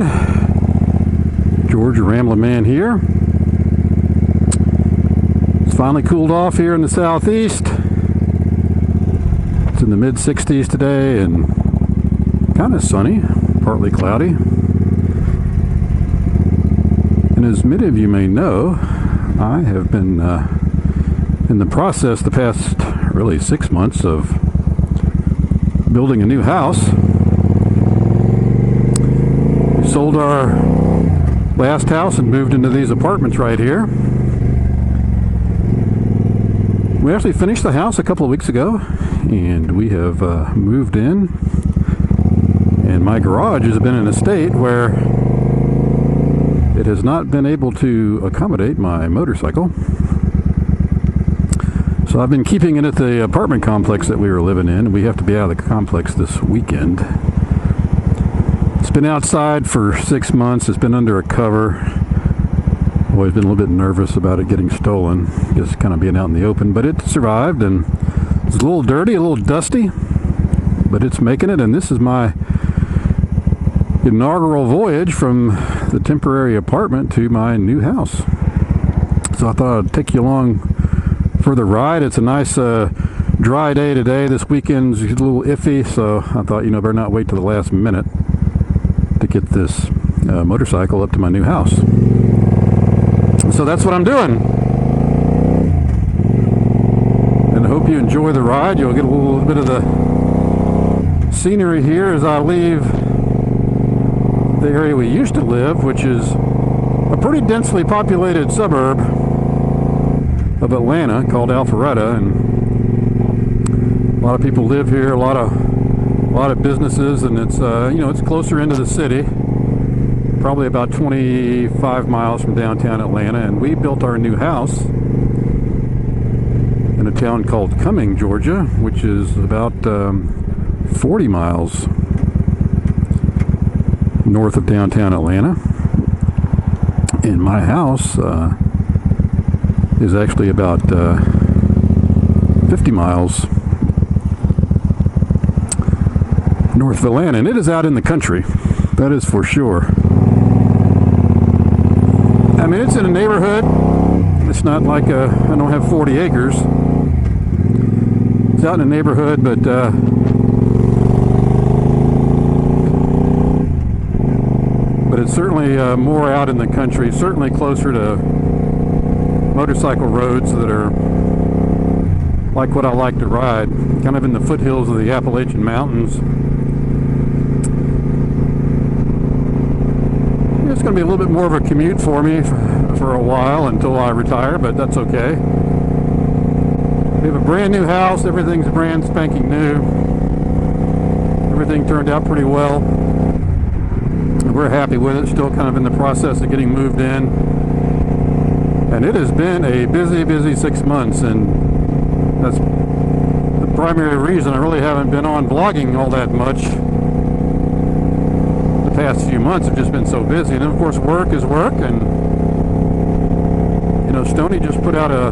everyone. Georgia Ramblin' Man here. It's finally cooled off here in the southeast. It's in the mid-60s today and kind of sunny, partly cloudy. And as many of you may know, I have been in the process the past really 6 months of building a new house. We sold our last house and moved into these apartments right here. We actually finished the house a couple of weeks ago, and we have moved in. And my garage has been in a state where it has not been able to accommodate my motorcycle. So I've been keeping it at the apartment complex that we were living in. We have to be out of the complex this weekend. It's been outside for 6 months. It's been under a cover. Always been a little bit nervous about it getting stolen, just kind of being out in the open. But it survived, and it's a little dirty, a little dusty, but it's making it. And this is my inaugural voyage from the temporary apartment to my new house. So I thought I'd take you along for the ride. It's a nice dry day today. This weekend's a little iffy, so I thought, better not wait till the last minute to get this motorcycle up to my new house. So that's what I'm doing. And I hope you enjoy the ride. You'll get a little bit of the scenery here as I leave the area we used to live, which is a pretty densely populated suburb of Atlanta called Alpharetta, and a lot of people live here, a lot of businesses, and it's it's closer into the city, probably about 25 miles from downtown Atlanta. And we built our new house in a town called Cumming, Georgia, which is about 40 miles north of downtown Atlanta. And my house is actually about 50 miles north of Atlanta, and it is out in the country, that is for sure. I mean, it's in a neighborhood. It's not like I don't have 40 acres. It's out in a neighborhood, but it's certainly more out in the country, certainly closer to motorcycle roads that are like what I like to ride, kind of in the foothills of the Appalachian Mountains. It's going to be a little bit more of a commute for me for a while until I retire, but that's okay. We have a brand new house. Everything's brand spanking new. Everything turned out pretty well. We're happy with it. Still kind of in the process of getting moved in. And it has been a busy 6 months, and that's the primary reason I really haven't been on vlogging all that much. The past few months have just been so busy. And then, of course, work is work. And, Stoney just put out a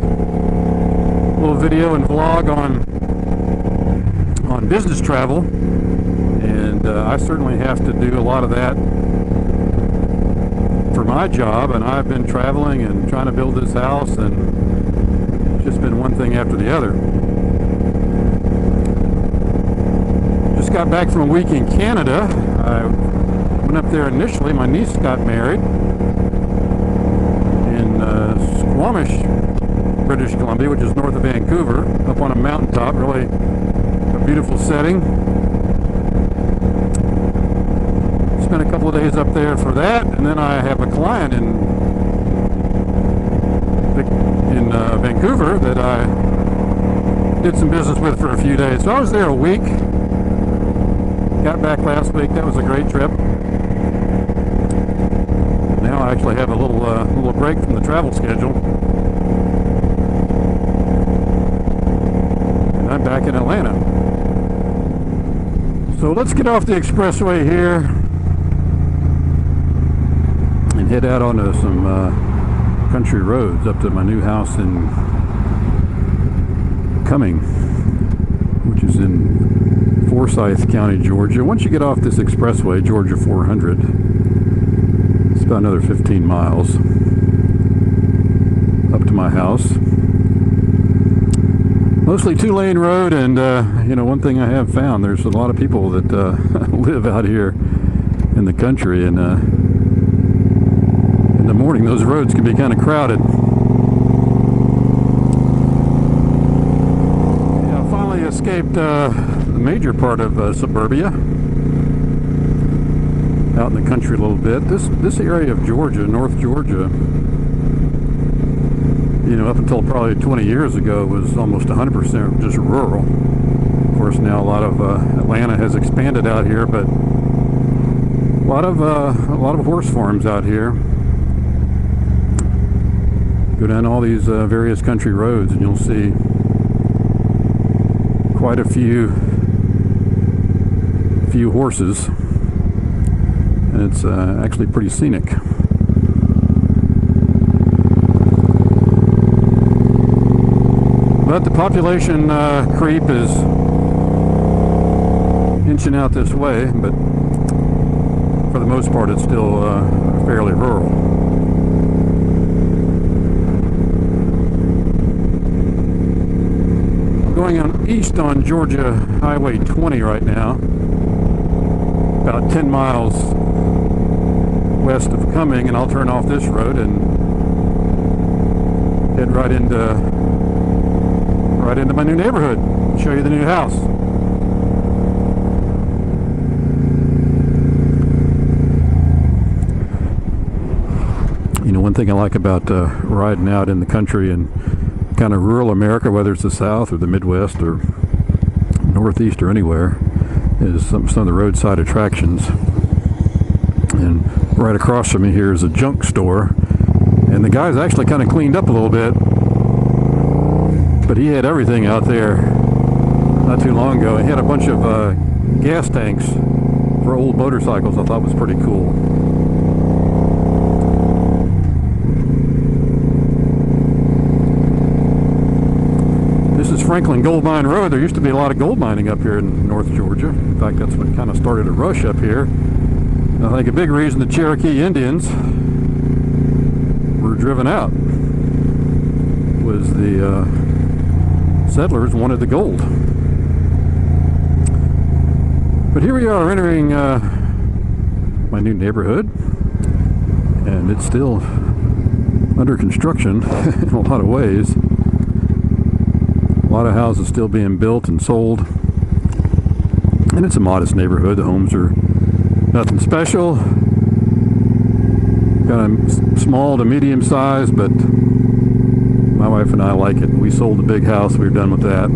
little video and vlog on business travel. And I certainly have to do a lot of that for my job, and I've been traveling and trying to build this house, and it's just been one thing after the other. Just got back from a week in Canada. I went up there initially. My niece got married in Squamish, British Columbia, which is north of Vancouver, up on a mountaintop. Really a beautiful setting. Spent a couple of days up there for that, and then I have a client in Vancouver that I did some business with for a few days. So I was there a week. Got back last week. That was a great trip. Now I actually have a little break from the travel schedule, and I'm back in Atlanta. So let's get off the expressway here and head out onto some country roads up to my new house in Cumming, which is in Forsyth County, Georgia. Once you get off this expressway, Georgia 400, about another 15 miles up to my house. Mostly two-lane road, and one thing I have found, there's a lot of people that live out here in the country, and in the morning those roads can be kind of crowded. Yeah, I finally escaped the major part of suburbia, out in the country a little bit. This area of Georgia, North Georgia, up until probably 20 years ago, was almost 100% just rural. Of course, now a lot of Atlanta has expanded out here, but a lot of horse farms out here. Go down all these various country roads, and you'll see quite a few horses, and it's actually pretty scenic. But the population creep is inching out this way, but for the most part it's still fairly rural. I'm going east on Georgia Highway 20 right now, about 10 miles west of Cumming, and I'll turn off this road and head right into my new neighborhood and show you the new house. One thing I like about riding out in the country and kind of rural America, whether it's the South or the Midwest or Northeast or anywhere, is some of the roadside attractions. And right across from me here is a junk store, and the guy's actually kind of cleaned up a little bit, but he had everything out there not too long ago. He had a bunch of gas tanks for old motorcycles. I thought was pretty cool. This is Franklin Gold Mine Road. There used to be a lot of gold mining up here in North Georgia. In fact, that's what kind of started a rush up here. I think a big reason the Cherokee Indians were driven out was the settlers wanted the gold. But here we are entering my new neighborhood, and it's still under construction in a lot of ways. A lot of houses still being built and sold, and it's a modest neighborhood. The homes are nothing special, kind of small to medium size, but my wife and I like it. We sold the big house, we were done with that.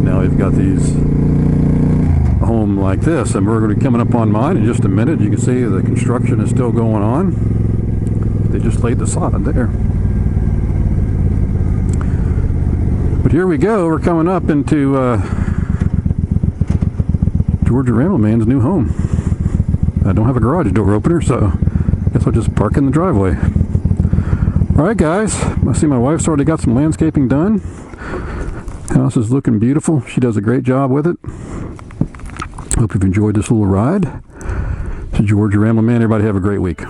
Now we've got these home like this, and we're going to be coming up on mine in just a minute. You can see the construction is still going on. They just laid the sod there. But here we go, we're coming up into Georgia Rambleman's new home. I don't have a garage door opener, so I guess I'll just park in the driveway. Alright guys, I see my wife's already got some landscaping done. House is looking beautiful. She does a great job with it. Hope you've enjoyed this little ride. To Georgia Rambleman, everybody have a great week.